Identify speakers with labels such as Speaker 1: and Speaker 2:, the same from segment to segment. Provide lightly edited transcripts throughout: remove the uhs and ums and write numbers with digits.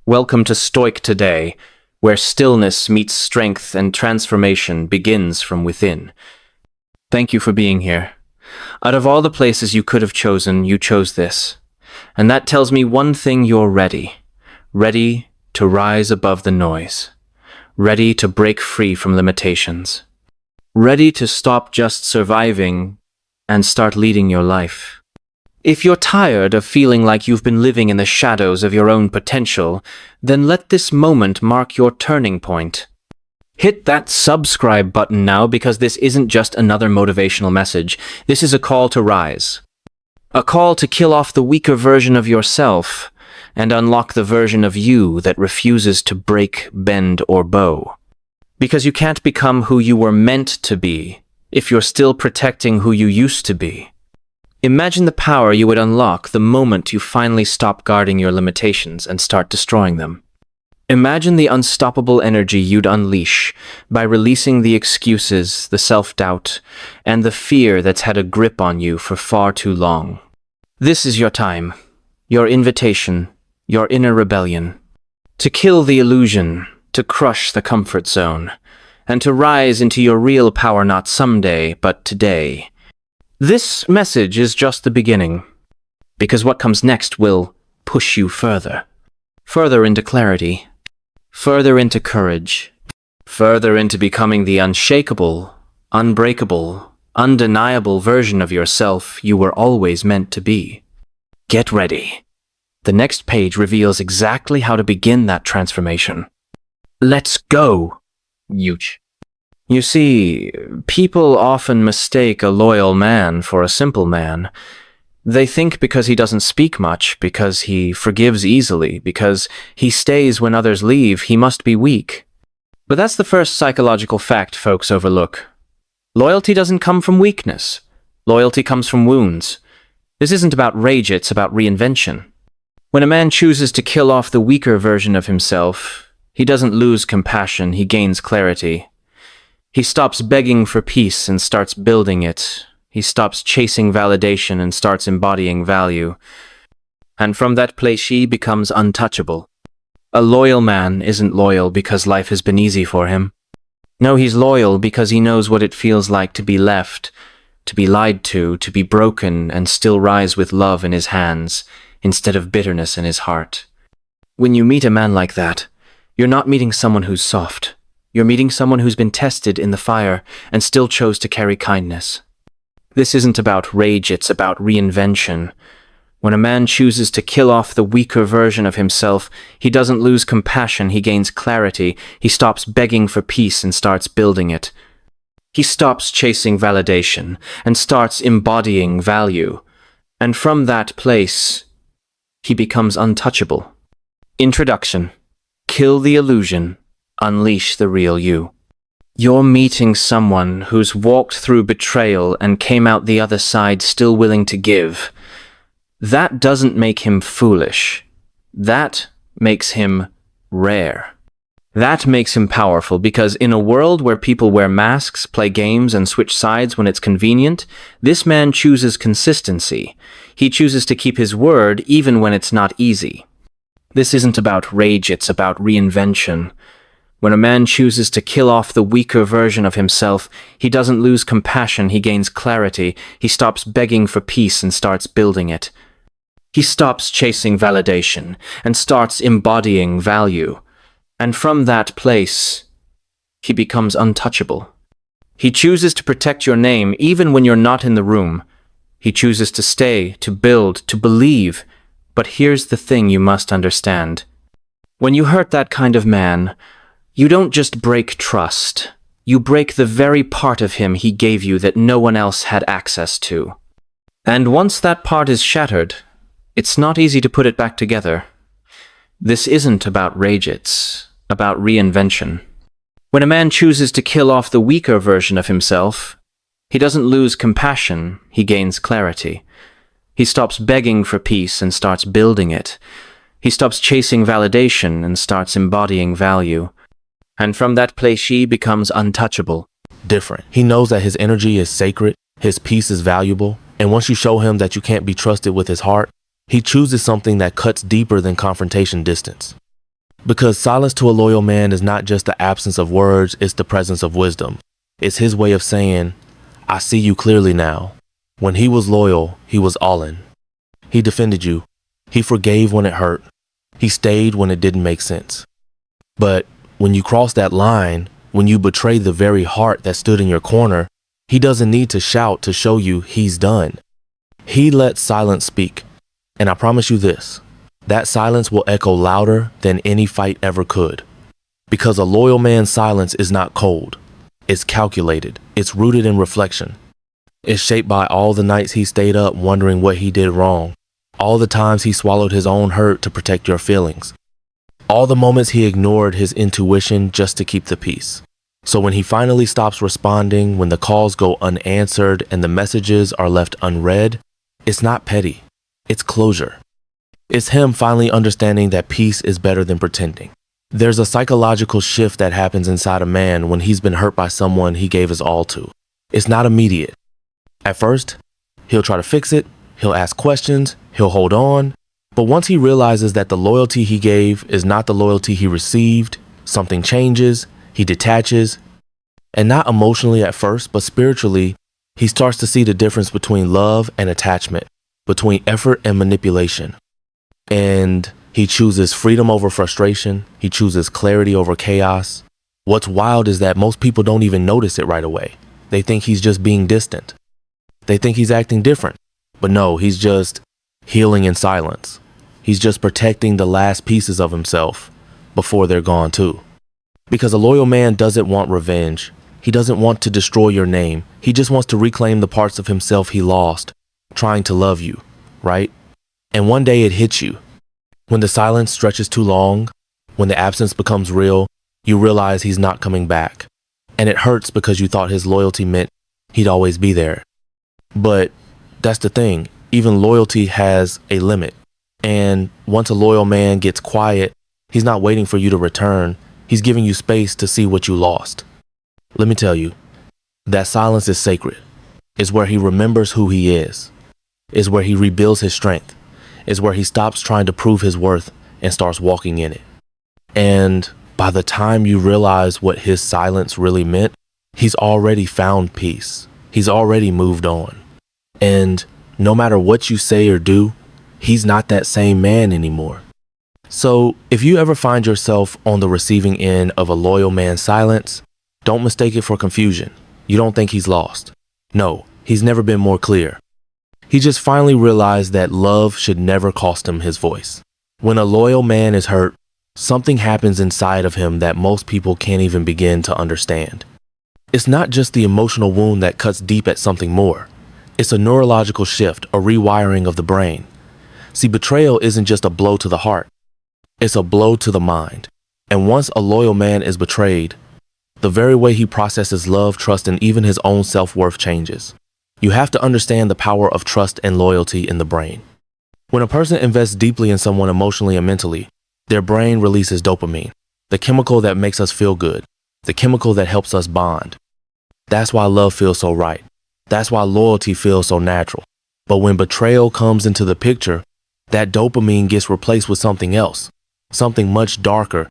Speaker 1: Welcome to Stoic today, where stillness meets strength and transformation begins from within. Thank you for being here. Out of all the places you could have chosen, you chose this. And that tells me one thing: you're ready. Ready to rise above the noise. Ready to break free from limitations. Ready to stop just surviving and start leading your life. If you're tired of feeling like you've been living in the shadows of your own potential, then let this moment mark your turning point. Hit that subscribe button now, because this isn't just another motivational message. This is a call to rise. A call to kill off the weaker version of yourself and unlock the version of you that refuses to break, bend, or bow. Because you can't become who you were meant to be if you're still protecting who you used to be. Imagine the power you would unlock the moment you finally stop guarding your limitations and start destroying them. Imagine the unstoppable energy you'd unleash by releasing the excuses, the self-doubt, and the fear that's had a grip on you for far too long. This is your time, your invitation, your inner rebellion. To kill the illusion, to crush the comfort zone, and to rise into your real power, not someday, but today. This message is just the beginning, because what comes next will push you further. Further into clarity, further into courage, further into becoming the unshakable, unbreakable, undeniable version of yourself you were always meant to be. Get ready. The next page reveals exactly how to begin that transformation. Let's go! Huge. You see, people often mistake a loyal man for a simple man. They think because he doesn't speak much, because he forgives easily, because he stays when others leave, he must be weak. But that's the first psychological fact folks overlook. Loyalty doesn't come from weakness. Loyalty comes from wounds. This isn't about rage, it's about reinvention. When a man chooses to kill off the weaker version of himself, he doesn't lose compassion, he gains clarity. He stops begging for peace and starts building it. He stops chasing validation and starts embodying value. And from that place, he becomes untouchable. A loyal man isn't loyal because life has been easy for him. No, he's loyal because he knows what it feels like to be left, to be lied to be broken, and still rise with love in his hands instead of bitterness in his heart. When you meet a man like that, you're not meeting someone who's soft. You're meeting someone who's been tested in the fire and still chose to carry kindness. This isn't about rage, it's about reinvention. When a man chooses to kill off the weaker version of himself, he doesn't lose compassion, he gains clarity. He stops begging for peace and starts building it. He stops chasing validation and starts embodying value. And from that place, he becomes untouchable. Introduction. Kill the illusion. Unleash the real you. You're meeting someone who's walked through betrayal and came out the other side still willing to give. That doesn't make him foolish. That makes him rare. That makes him powerful, because in a world where people wear masks, play games, and switch sides when it's convenient, this man chooses consistency. He chooses to keep his word even when it's not easy. This isn't about rage, it's about reinvention. When a man chooses to kill off the weaker version of himself, he doesn't lose compassion, he gains clarity. He stops begging for peace and starts building it. He stops chasing validation and starts embodying value. And from that place, he becomes untouchable. He chooses to protect your name even when you're not in the room. He chooses to stay, to build, to believe. But here's the thing you must understand. When you hurt that kind of man, you don't just break trust. You break the very part of him he gave you that no one else had access to. And once that part is shattered, it's not easy to put it back together. This isn't about rage, it's about reinvention. When a man chooses to kill off the weaker version of himself, he doesn't lose compassion, he gains clarity. He stops begging for peace and starts building it. He stops chasing validation and starts embodying value. And from that place, he becomes untouchable.
Speaker 2: Different. He knows that his energy is sacred, his peace is valuable, and once you show him that you can't be trusted with his heart, he chooses something that cuts deeper than confrontation distance. Because silence to a loyal man is not just the absence of words, it's the presence of wisdom. It's his way of saying, I see you clearly now. When he was loyal, he was all in. He defended you. He forgave when it hurt. He stayed when it didn't make sense. But when you cross that line, when you betray the very heart that stood in your corner, he doesn't need to shout to show you he's done. He lets silence speak. And I promise you this, that silence will echo louder than any fight ever could. Because a loyal man's silence is not cold. It's calculated. It's rooted in reflection. It's shaped by all the nights he stayed up wondering what he did wrong. All the times he swallowed his own hurt to protect your feelings. All the moments he ignored his intuition just to keep the peace. So when he finally stops responding, when the calls go unanswered and the messages are left unread, it's not petty. It's closure. It's him finally understanding that peace is better than pretending. There's a psychological shift that happens inside a man when he's been hurt by someone he gave his all to. It's not immediate. At first, he'll try to fix it, he'll ask questions, he'll hold on. But once he realizes that the loyalty he gave is not the loyalty he received, something changes, he detaches. And not emotionally at first, but spiritually, he starts to see the difference between love and attachment, between effort and manipulation. And he chooses freedom over frustration. He chooses clarity over chaos. What's wild is that most people don't even notice it right away. They think he's just being distant. They think he's acting different. But no, he's just healing in silence. He's just protecting the last pieces of himself before they're gone too. Because a loyal man doesn't want revenge. He doesn't want to destroy your name. He just wants to reclaim the parts of himself he lost, trying to love you, right? And one day it hits you. When the silence stretches too long, when the absence becomes real, you realize he's not coming back. And it hurts because you thought his loyalty meant he'd always be there. But that's the thing. Even loyalty has a limit. And once a loyal man gets quiet, he's not waiting for you to return. He's giving you space to see what you lost. Let me tell you, that silence is sacred. It's where he remembers who he is. It's where he rebuilds his strength. It's where he stops trying to prove his worth and starts walking in it. And by the time you realize what his silence really meant, he's already found peace. He's already moved on. And no matter what you say or do, he's not that same man anymore. So if you ever find yourself on the receiving end of a loyal man's silence, don't mistake it for confusion. You don't think he's lost. No, he's never been more clear. He just finally realized that love should never cost him his voice. When a loyal man is hurt, something happens inside of him that most people can't even begin to understand. It's not just the emotional wound that cuts deep at something more. It's a neurological shift, a rewiring of the brain. See, betrayal isn't just a blow to the heart. It's a blow to the mind. And once a loyal man is betrayed, the very way he processes love, trust, and even his own self-worth changes. You have to understand the power of trust and loyalty in the brain. When a person invests deeply in someone emotionally and mentally, their brain releases dopamine, the chemical that makes us feel good, the chemical that helps us bond. That's why love feels so right. That's why loyalty feels so natural. But when betrayal comes into the picture, that dopamine gets replaced with something else, something much darker.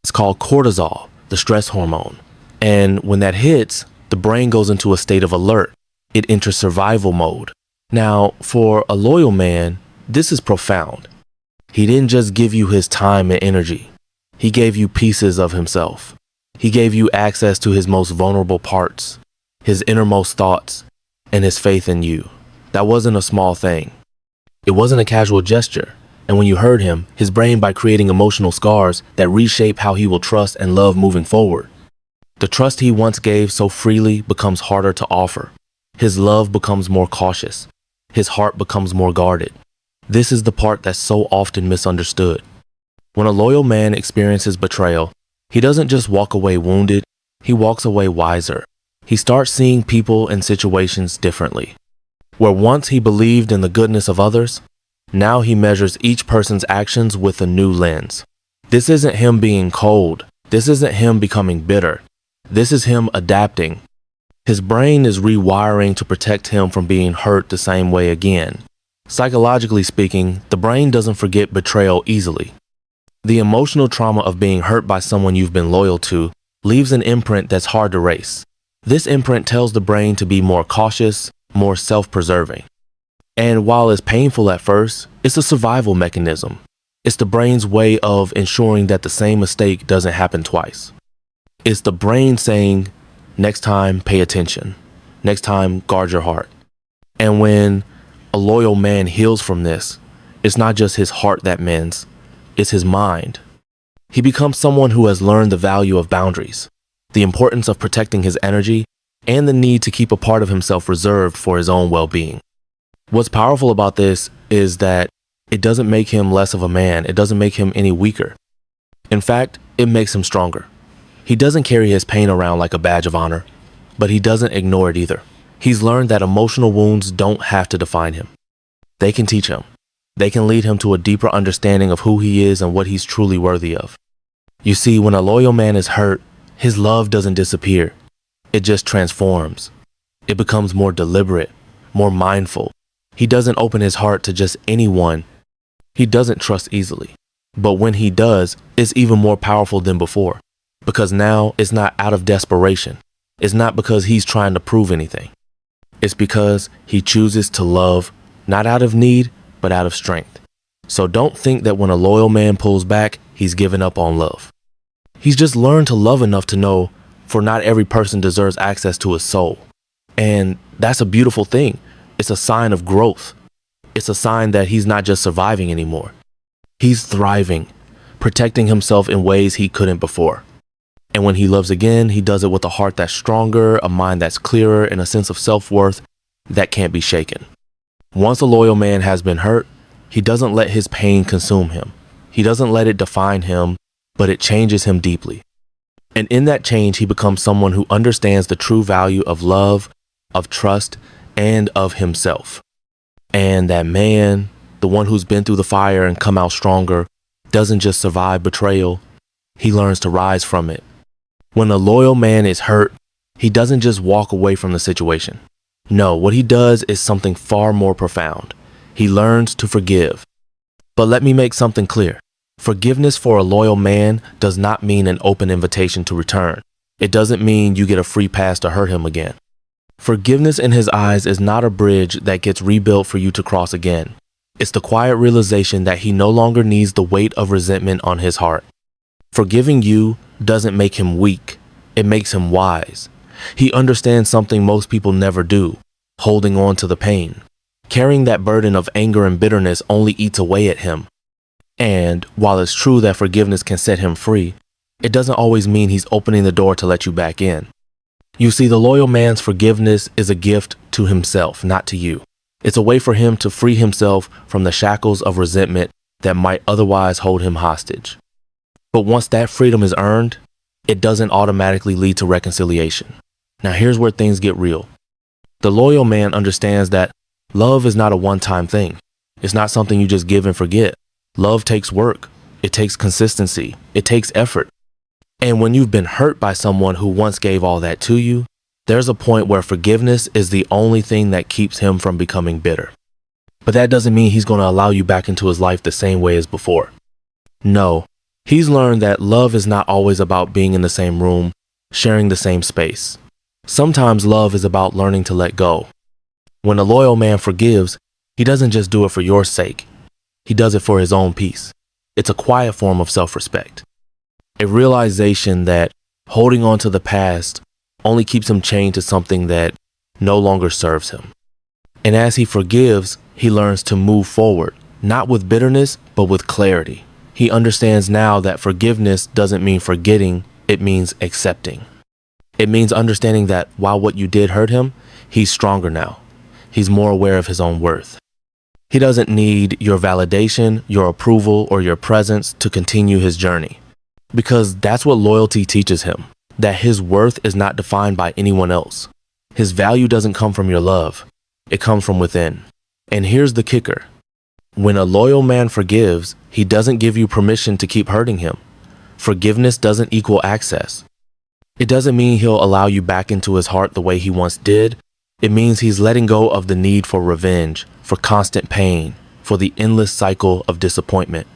Speaker 2: It's called cortisol, the stress hormone. And when that hits, the brain goes into a state of alert. It enters survival mode. Now, for a loyal man, this is profound. He didn't just give you his time and energy. He gave you pieces of himself. He gave you access to his most vulnerable parts, his innermost thoughts, and his faith in you. That wasn't a small thing. It wasn't a casual gesture. And when you hurt him, his brain by creating emotional scars that reshape how he will trust and love moving forward. The trust he once gave so freely becomes harder to offer. His love becomes more cautious. His heart becomes more guarded. This is the part that's so often misunderstood. When a loyal man experiences betrayal, he doesn't just walk away wounded, he walks away wiser. He starts seeing people and situations differently. Where once he believed in the goodness of others, now he measures each person's actions with a new lens. This isn't him being cold. This isn't him becoming bitter. This is him adapting. His brain is rewiring to protect him from being hurt the same way again. Psychologically speaking, the brain doesn't forget betrayal easily. The emotional trauma of being hurt by someone you've been loyal to leaves an imprint that's hard to erase. This imprint tells the brain to be more cautious, more self-preserving. And while it's painful at first, it's a survival mechanism. It's the brain's way of ensuring that the same mistake doesn't happen twice. It's the brain saying, next time, pay attention. Next time, guard your heart. And when a loyal man heals from this, it's not just his heart that mends, it's his mind. He becomes someone who has learned the value of boundaries, the importance of protecting his energy, and the need to keep a part of himself reserved for his own well-being. What's powerful about this is that it doesn't make him less of a man. It doesn't make him any weaker. In fact, it makes him stronger. He doesn't carry his pain around like a badge of honor, but he doesn't ignore it either. He's learned that emotional wounds don't have to define him. They can teach him. They can lead him to a deeper understanding of who he is and what he's truly worthy of. You see, when a loyal man is hurt, his love doesn't disappear. It just transforms. It becomes more deliberate, more mindful. He doesn't open his heart to just anyone. He doesn't trust easily. But when he does, it's even more powerful than before. Because now it's not out of desperation. It's not because he's trying to prove anything. It's because he chooses to love, not out of need, but out of strength. So don't think that when a loyal man pulls back, he's given up on love. He's just learned to love enough to know, for not every person deserves access to his soul. And that's a beautiful thing. It's a sign of growth. It's a sign that he's not just surviving anymore. He's thriving, protecting himself in ways he couldn't before. And when he loves again, he does it with a heart that's stronger, a mind that's clearer, and a sense of self-worth that can't be shaken. Once a loyal man has been hurt, he doesn't let his pain consume him. He doesn't let it define him, but it changes him deeply. And in that change, he becomes someone who understands the true value of love, of trust, and of himself. And that man, the one who's been through the fire and come out stronger, doesn't just survive betrayal, he learns to rise from it. When a loyal man is hurt, he doesn't just walk away from the situation. No, what he does is something far more profound. He learns to forgive. But let me make something clear. Forgiveness for a loyal man does not mean an open invitation to return. It doesn't mean you get a free pass to hurt him again. Forgiveness in his eyes is not a bridge that gets rebuilt for you to cross again. It's the quiet realization that he no longer needs the weight of resentment on his heart. Forgiving you doesn't make him weak. It makes him wise. He understands something most people never do, holding on to the pain. Carrying that burden of anger and bitterness only eats away at him. And while it's true that forgiveness can set him free, it doesn't always mean he's opening the door to let you back in. You see, the loyal man's forgiveness is a gift to himself, not to you. It's a way for him to free himself from the shackles of resentment that might otherwise hold him hostage. But once that freedom is earned, it doesn't automatically lead to reconciliation. Now here's where things get real. The loyal man understands that love is not a one-time thing. It's not something you just give and forget. Love takes work. It takes consistency. It takes effort. And when you've been hurt by someone who once gave all that to you, there's a point where forgiveness is the only thing that keeps him from becoming bitter. But that doesn't mean he's going to allow you back into his life the same way as before. No, he's learned that love is not always about being in the same room, sharing the same space. Sometimes love is about learning to let go. When a loyal man forgives, he doesn't just do it for your sake. He does it for his own peace. It's a quiet form of self-respect. A realization that holding on to the past only keeps him chained to something that no longer serves him. And as he forgives, he learns to move forward, not with bitterness, but with clarity. He understands now that forgiveness doesn't mean forgetting, it means accepting. It means understanding that while what you did hurt him, he's stronger now. He's more aware of his own worth. He doesn't need your validation, your approval, or your presence to continue his journey. Because that's what loyalty teaches him, that his worth is not defined by anyone else. His value doesn't come from your love. It comes from within. And here's the kicker. When a loyal man forgives, he doesn't give you permission to keep hurting him. Forgiveness doesn't equal access. It doesn't mean he'll allow you back into his heart the way he once did. It means he's letting go of the need for revenge, for constant pain, for the endless cycle of disappointment.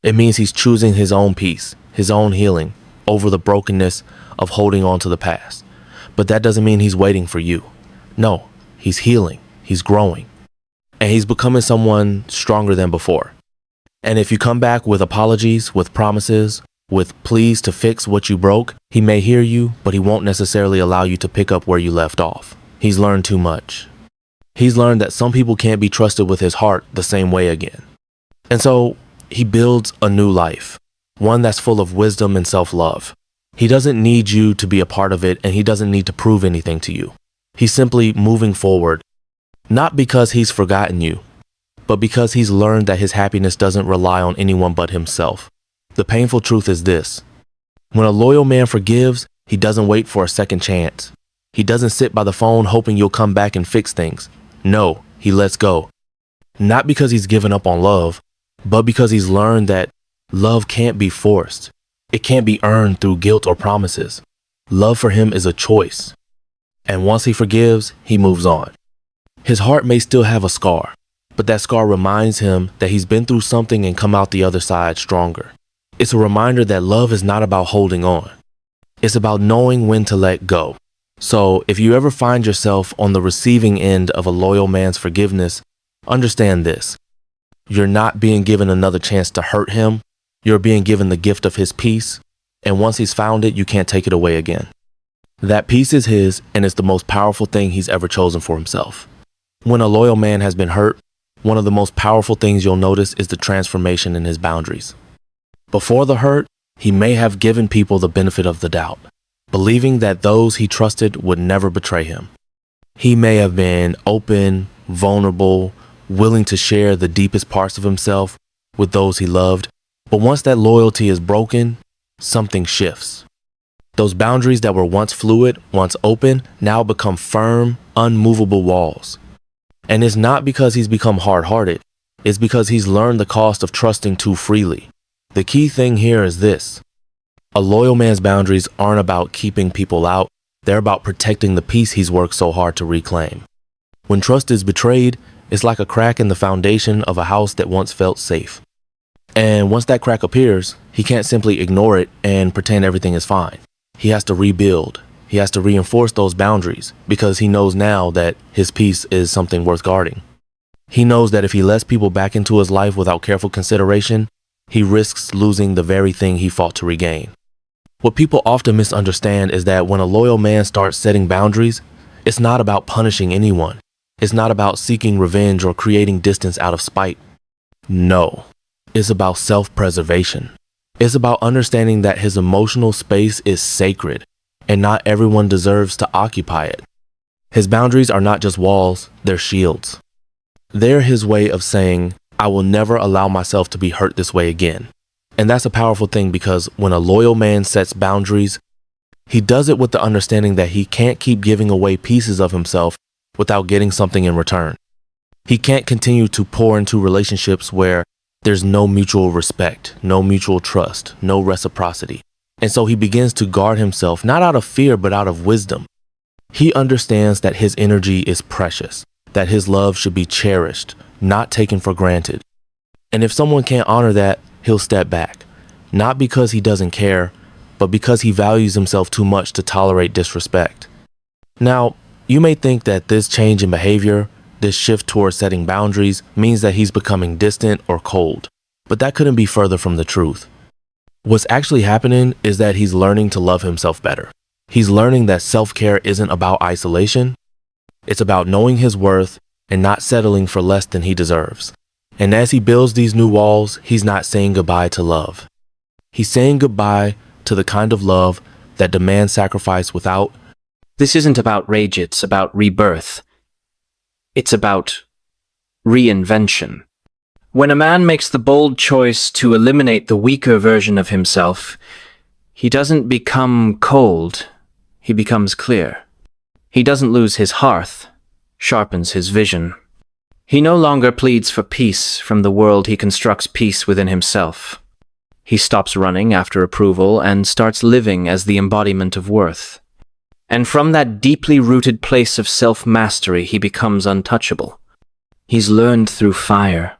Speaker 2: It means he's choosing his own peace, his own healing, over the brokenness of holding on to the past. But that doesn't mean he's waiting for you. No, he's healing, he's growing, and he's becoming someone stronger than before. And if you come back with apologies, with promises, with pleas to fix what you broke, he may hear you, but he won't necessarily allow you to pick up where you left off. He's learned too much. He's learned that some people can't be trusted with his heart the same way again. And so he builds a new life, one that's full of wisdom and self-love. He doesn't need you to be a part of it, and he doesn't need to prove anything to you. He's simply moving forward, not because he's forgotten you, but because he's learned that his happiness doesn't rely on anyone but himself. The painful truth is this: when a loyal man forgives, he doesn't wait for a second chance. He doesn't sit by the phone hoping you'll come back and fix things. No, he lets go. Not because he's given up on love, but because he's learned that love can't be forced. It can't be earned through guilt or promises. Love for him is a choice. And once he forgives, he moves on. His heart may still have a scar, but that scar reminds him that he's been through something and come out the other side stronger. It's a reminder that love is not about holding on. It's about knowing when to let go. So if you ever find yourself on the receiving end of a loyal man's forgiveness, understand this: you're not being given another chance to hurt him. You're being given the gift of his peace, and once he's found it, you can't take it away again. That peace is his, and it's the most powerful thing he's ever chosen for himself. When a loyal man has been hurt, one of the most powerful things you'll notice is the transformation in his boundaries. Before the hurt, he may have given people the benefit of the doubt, believing that those he trusted would never betray him. He may have been open, vulnerable, willing to share the deepest parts of himself with those he loved. But once that loyalty is broken, something shifts. Those boundaries that were once fluid, once open, now become firm, unmovable walls. And it's not because he's become hard-hearted. It's because he's learned the cost of trusting too freely. The key thing here is this: a loyal man's boundaries aren't about keeping people out. They're about protecting the peace he's worked so hard to reclaim. When trust is betrayed, it's like a crack in the foundation of a house that once felt safe. And once that crack appears, he can't simply ignore it and pretend everything is fine. He has to rebuild. He has to reinforce those boundaries because he knows now that his peace is something worth guarding. He knows that if he lets people back into his life without careful consideration, he risks losing the very thing he fought to regain. What people often misunderstand is that when a loyal man starts setting boundaries, it's not about punishing anyone. It's not about seeking revenge or creating distance out of spite. No. It's about self-preservation. It's about understanding that his emotional space is sacred, and not everyone deserves to occupy it. His boundaries are not just walls, they're shields. They're his way of saying, I will never allow myself to be hurt this way again. And that's a powerful thing because when a loyal man sets boundaries, he does it with the understanding that he can't keep giving away pieces of himself without getting something in return. He can't continue to pour into relationships where there's no mutual respect, no mutual trust, no reciprocity. And so he begins to guard himself, not out of fear, but out of wisdom. He understands that his energy is precious, that his love should be cherished, not taken for granted. And if someone can't honor that, he'll step back, not because he doesn't care, but because he values himself too much to tolerate disrespect. Now, you may think that this change in behavior, this shift towards setting boundaries, means that he's becoming distant or cold, but that couldn't be further from the truth. What's actually happening is that he's learning to love himself better. He's learning that self-care isn't about isolation. It's about knowing his worth and not settling for less than he deserves. And as he builds these new walls, he's not saying goodbye to love. He's saying goodbye to the kind of love that demands sacrifice without.
Speaker 1: This isn't about rage, it's about rebirth. It's about reinvention. When a man makes the bold choice to eliminate the weaker version of himself, he doesn't become cold, he becomes clear. He doesn't lose his hearth, sharpens his vision. He no longer pleads for peace from the world, he constructs peace within himself. He stops running after approval and starts living as the embodiment of worth. And from that deeply rooted place of self-mastery, he becomes untouchable. He's learned through fire,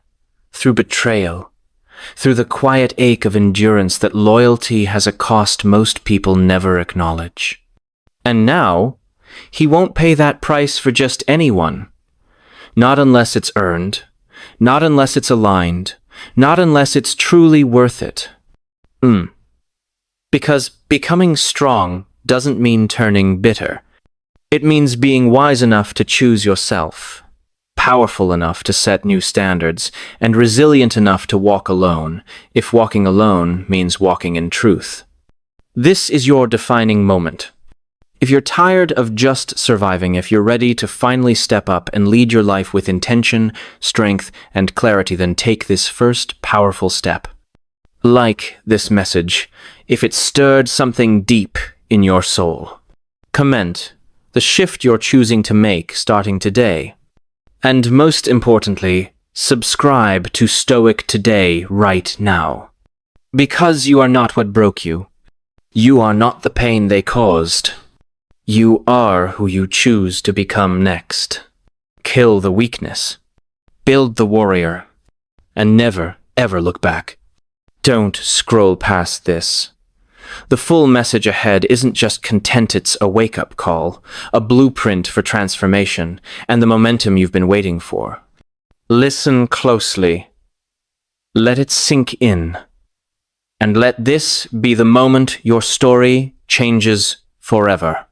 Speaker 1: through betrayal, through the quiet ache of endurance that loyalty has a cost most people never acknowledge. And now, he won't pay that price for just anyone. Not unless it's earned, not unless it's aligned, not unless it's truly worth it. Because becoming strong doesn't mean turning bitter. It means being wise enough to choose yourself, powerful enough to set new standards, and resilient enough to walk alone, if walking alone means walking in truth. This is your defining moment. If you're tired of just surviving, if you're ready to finally step up and lead your life with intention, strength, and clarity, then take this first powerful step. Like this message if it stirred something deep in your soul. Comment the shift you're choosing to make starting today. And most importantly, subscribe to Stoic today, right now. Because you are not what broke you. You are not the pain they caused. You are who you choose to become next. Kill the weakness. Build the warrior. And never, ever look back. Don't scroll past this. The full message ahead isn't just content, it's a wake-up call, a blueprint for transformation, and the momentum you've been waiting for. Listen closely. Let it sink in. And let this be the moment your story changes forever.